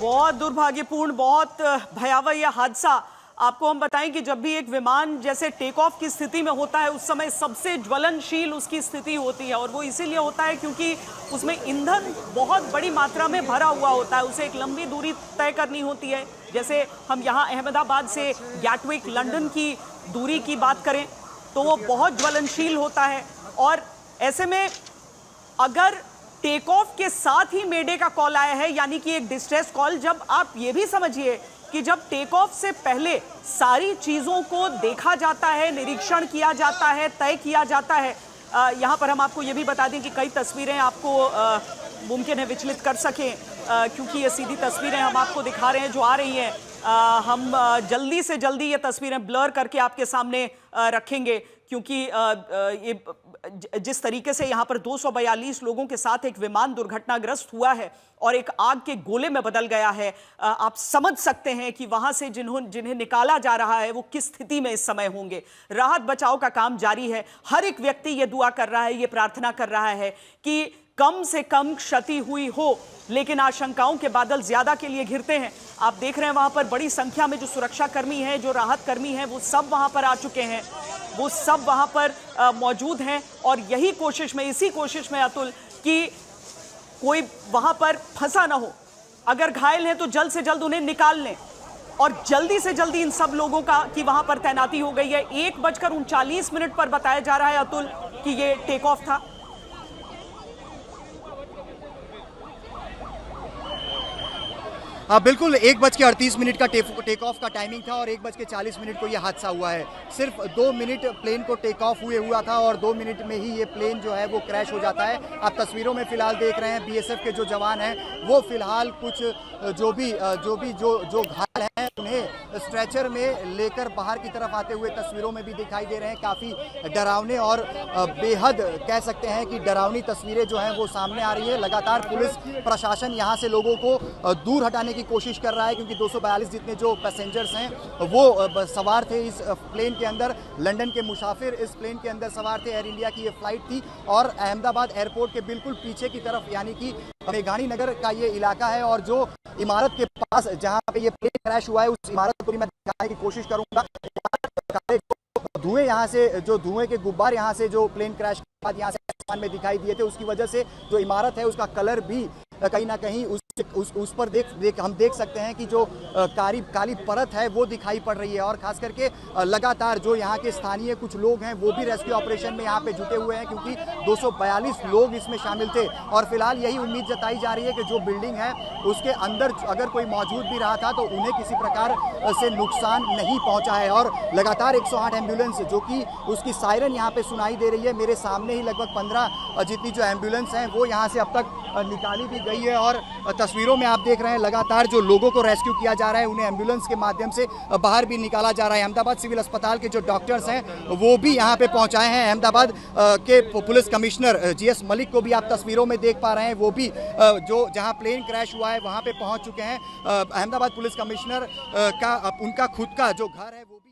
बहुत दुर्भाग्यपूर्ण, बहुत भयावह यह हादसा। आपको हम बताएं कि जब भी एक विमान जैसे टेक ऑफ की स्थिति में होता है उस समय सबसे ज्वलनशील उसकी स्थिति होती है, और वो इसीलिए होता है क्योंकि उसमें ईंधन बहुत बड़ी मात्रा में भरा हुआ होता है। उसे एक लंबी दूरी तय करनी होती है। जैसे हम यहाँ अहमदाबाद से गैटविक लंदन की दूरी की बात करें तो वो बहुत ज्वलनशील होता है। और ऐसे में अगर टेक ऑफ के साथ ही मेडे का कॉल आया है, यानी कि एक डिस्ट्रेस कॉल, जब आप ये भी समझिए कि जब टेक ऑफ से पहले सारी चीज़ों को देखा जाता है, निरीक्षण किया जाता है, तय किया जाता है। यहाँ पर हम आपको ये भी बता दें कि कई तस्वीरें आपको मुमकिन है विचलित कर सकें, क्योंकि ये सीधी तस्वीरें हम आपको दिखा रहे हैं जो आ रही हैं। हम जल्दी से जल्दी ये तस्वीरें ब्लर करके आपके सामने रखेंगे, क्योंकि ये जिस तरीके से यहाँ पर 242 लोगों के साथ एक विमान दुर्घटनाग्रस्त हुआ है और एक आग के गोले में बदल गया है, आप समझ सकते हैं कि वहां से जिन्हें निकाला जा रहा है वो किस स्थिति में इस समय होंगे। राहत बचाव का काम जारी है। हर एक व्यक्ति ये दुआ कर रहा है, ये प्रार्थना कर रहा है कि कम से कम क्षति हुई हो, लेकिन आशंकाओं के बादल ज्यादा के लिए घिरते हैं। आप देख रहे हैं वहां पर बड़ी संख्या में जो सुरक्षा कर्मी हैं, जो राहत कर्मी हैं, वो सब वहां पर आ चुके हैं, वो सब वहां पर मौजूद हैं। और यही कोशिश में, इसी कोशिश में अतुल, कि कोई वहां पर फंसा ना हो। अगर घायल हैं तो जल्द से जल्द उन्हें निकाल लें, और जल्दी से जल्दी इन सब लोगों का की वहां पर तैनाती हो गई है। 1:39 पर बताया जा रहा है अतुल कि ये टेक ऑफ था। बिल्कुल 1:38 का टेक ऑफ का टाइमिंग था और 1:40 को यह हादसा हुआ है। सिर्फ 2 मिनट प्लेन को टेक ऑफ हुआ था और 2 मिनट में ही ये प्लेन जो है वो क्रैश हो जाता है। आप तस्वीरों में फिलहाल देख रहे हैं बीएसएफ के जो जवान हैं वो फिलहाल कुछ जो घायल हैं उन्हें स्ट्रेचर में लेकर बाहर की तरफ आते हुए तस्वीरों में भी दिखाई दे रहे हैं। काफ़ी डरावने और बेहद कह सकते हैं कि डरावनी तस्वीरें जो हैं वो सामने आ रही है। लगातार पुलिस प्रशासन यहाँ से लोगों को दूर हटाने की कोशिश कर रहा है, क्योंकि 242 जितने जो पैसेंजर्स हैं वो सवार थे इस प्लेन के अंदर। लंदन के मुसाफिर इस प्लेन के अंदर सवार थे। एयर इंडिया की ये फ्लाइट थी और अहमदाबाद एयरपोर्ट के बिल्कुल पीछे की तरफ, यानी कि मेघानी नगर का ये इलाका है, और जो इमारत के पास जहां पे ये प्लेन क्रैश हुआ है उस इमारत को भी मैं दिखाने की कोशिश करूंगा। धुएं यहाँ से, जो धुएं के गुब्बार यहाँ से जो प्लेन क्रैश के बाद यहाँ से आसमान में दिखाई दिए थे, उसकी वजह से जो इमारत है उसका कलर भी कहीं ना कहीं उस पर हम देख सकते हैं कि जो काली परत है वो दिखाई पड़ रही है। और खास करके लगातार जो यहाँ के स्थानीय कुछ लोग हैं वो भी रेस्क्यू ऑपरेशन में यहाँ पे जुटे हुए हैं, क्योंकि 242 लोग इसमें शामिल थे। और फिलहाल यही उम्मीद जताई जा रही है कि जो बिल्डिंग है उसके अंदर अगर कोई मौजूद भी रहा था तो उन्हें किसी प्रकार से नुकसान नहीं पहुँचा है। और लगातार 108 एम्बुलेंस जो कि उसकी सायरन यहाँ पे सुनाई दे रही है। मेरे सामने ही लगभग 15 जितनी जो एम्बुलेंस हैं वो यहाँ से अब तक निकाली भी गई है। और तस्वीरों में आप देख रहे हैं लगातार जो लोगों को रेस्क्यू किया जा रहा है उन्हें एम्बुलेंस के माध्यम से बाहर भी निकाला जा रहा है। अहमदाबाद सिविल अस्पताल के जो डॉक्टर्स हैं वो भी यहाँ पे पहुँचाए हैं। अहमदाबाद के पुलिस कमिश्नर जीएस मलिक को भी आप तस्वीरों में देख पा रहे हैं, वो भी जो जहाँ प्लेन क्रैश हुआ है वहाँ पे पहुँच चुके हैं। अहमदाबाद पुलिस कमिश्नर का उनका खुद का जो घर है वो भी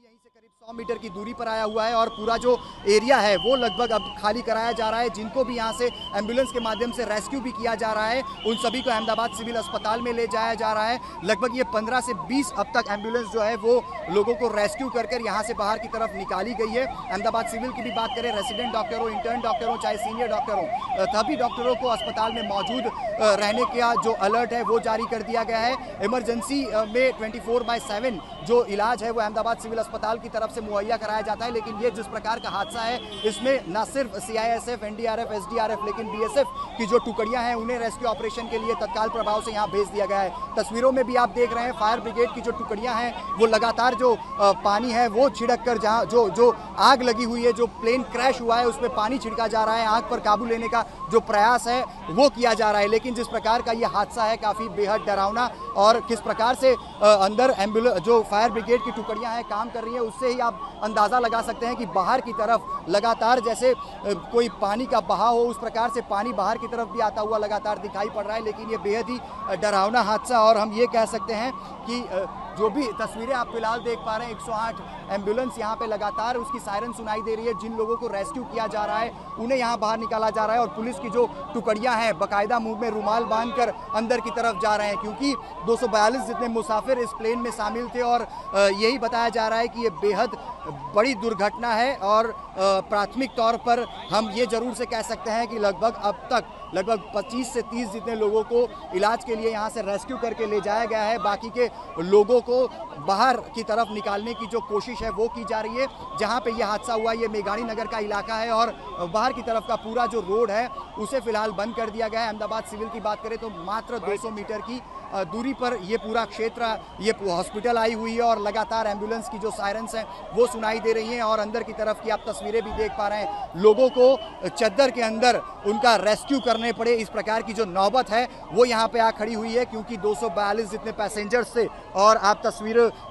100 मीटर की दूरी पर आया हुआ है, और पूरा जो एरिया है वो लगभग अब खाली कराया जा रहा है। जिनको भी यहाँ से एम्बुलेंस के माध्यम से रेस्क्यू भी किया जा रहा है उन सभी को अहमदाबाद सिविल अस्पताल में ले जाया जा रहा है। लगभग ये 15 से 20 अब तक एम्बुलेंस जो है वो लोगों को रेस्क्यू कर यहाँ से बाहर की तरफ निकाली गई है। अहमदाबाद सिविल की भी बात करें, रेसिडेंट डॉक्टर हो, इंटर्न डॉक्टर हो, चाहे सीनियर डॉक्टर हो, सभी डॉक्टरों को अस्पताल में मौजूद रहने का जो अलर्ट है वो जारी कर दिया गया है। इमरजेंसी में 24/7 जो इलाज है वो अहमदाबाद सिविल अस्पताल की तरफ से मुहैया कराया जाता है। लेकिन ये जिस प्रकार का हादसा है इसमें न सिर्फ सीआईएसएफ, एनडीआरएफ, एसडीआरएफ, लेकिन बीएसएफ की जो टुकड़ियां हैं उन्हें रेस्क्यू ऑपरेशन के लिए तत्काल प्रभाव से यहाँ भेज दिया गया है। तस्वीरों में भी आप देख रहे हैं फायर ब्रिगेड की जो टुकड़ियां हैं वो लगातार जो पानी है वो छिड़क कर, जहाँ जो आग लगी हुई है, जो प्लेन क्रैश हुआ है उसमें पानी छिड़का जा रहा है, आग पर काबू लेने का जो प्रयास है वो किया जा रहा है। लेकिन जिस प्रकार का ये हादसा है काफ़ी बेहद डरावना, और किस प्रकार से अंदर जो फायर ब्रिगेड की टुकड़ियां हैं काम कर रही हैं उससे ही आप अंदाज़ा लगा सकते हैं कि बाहर की तरफ लगातार जैसे कोई पानी का बहाव हो उस प्रकार से पानी बाहर की तरफ भी आता हुआ लगातार दिखाई पड़ रहा है। लेकिन ये बेहद ही डरावना हादसा, और हम ये कह सकते हैं कि जो भी तस्वीरें आप फिलहाल देख पा रहे हैं, 108 एम्बुलेंस यहाँ पे लगातार उसकी सायरन सुनाई दे रही है। जिन लोगों को रेस्क्यू किया जा रहा है उन्हें यहाँ बाहर निकाला जा रहा है और पुलिस की जो टुकड़ियाँ हैं बाकायदा मुंह में रुमाल बांधकर अंदर की तरफ जा रहे हैं, क्योंकि 242 जितने मुसाफिर इस प्लेन में शामिल थे और यही बताया जा रहा है कि ये बेहद बड़ी दुर्घटना है। और प्राथमिक तौर पर हम ये जरूर से कह सकते हैं कि लगभग अब तक लगभग 25 से 30 जितने लोगों को इलाज के लिए यहाँ से रेस्क्यू करके ले जाया गया है। बाकी के लोगों को बाहर की तरफ निकालने की जो कोशिश है वो की जा रही है। जहाँ पे ये हादसा हुआ ये मेघाणी नगर का इलाका है और बाहर की तरफ का पूरा जो रोड है उसे फिलहाल बंद कर दिया गया है। अहमदाबाद सिविल की बात करें तो मात्र 200 मीटर की दूरी पर ये पूरा क्षेत्र, ये हॉस्पिटल आई हुई है और लगातार एम्बुलेंस की जो सायरन्स हैं वो सुनाई दे रही हैं। और अंदर की तरफ की आप तस्वीरें भी देख पा रहे हैं, लोगों को चद्दर के अंदर उनका रेस्क्यू करने पड़े, इस प्रकार की जो नौबत है वो यहाँ पे आ खड़ी हुई है, क्योंकि 242 जितने पैसेंजर्स थे। और आप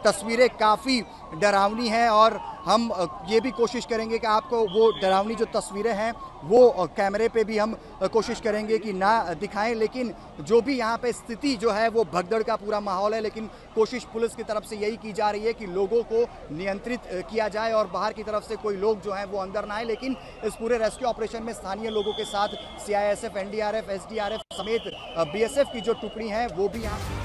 तस्वीरें काफ़ी डरावनी हैं और हम ये भी कोशिश करेंगे कि आपको वो डरावनी जो तस्वीरें हैं वो कैमरे पे भी हम कोशिश करेंगे कि ना दिखाएं। लेकिन जो भी यहाँ पे स्थिति जो है वो भगदड़ का पूरा माहौल है, लेकिन कोशिश पुलिस की तरफ से यही की जा रही है कि लोगों को नियंत्रित किया जाए और बाहर की तरफ से कोई लोग जो हैं वो अंदर ना आए। लेकिन इस पूरे रेस्क्यू ऑपरेशन में स्थानीय लोगों के साथ CISF, NDRF, SDRF समेत BSF की जो टुकड़ी है वो भी यहाँ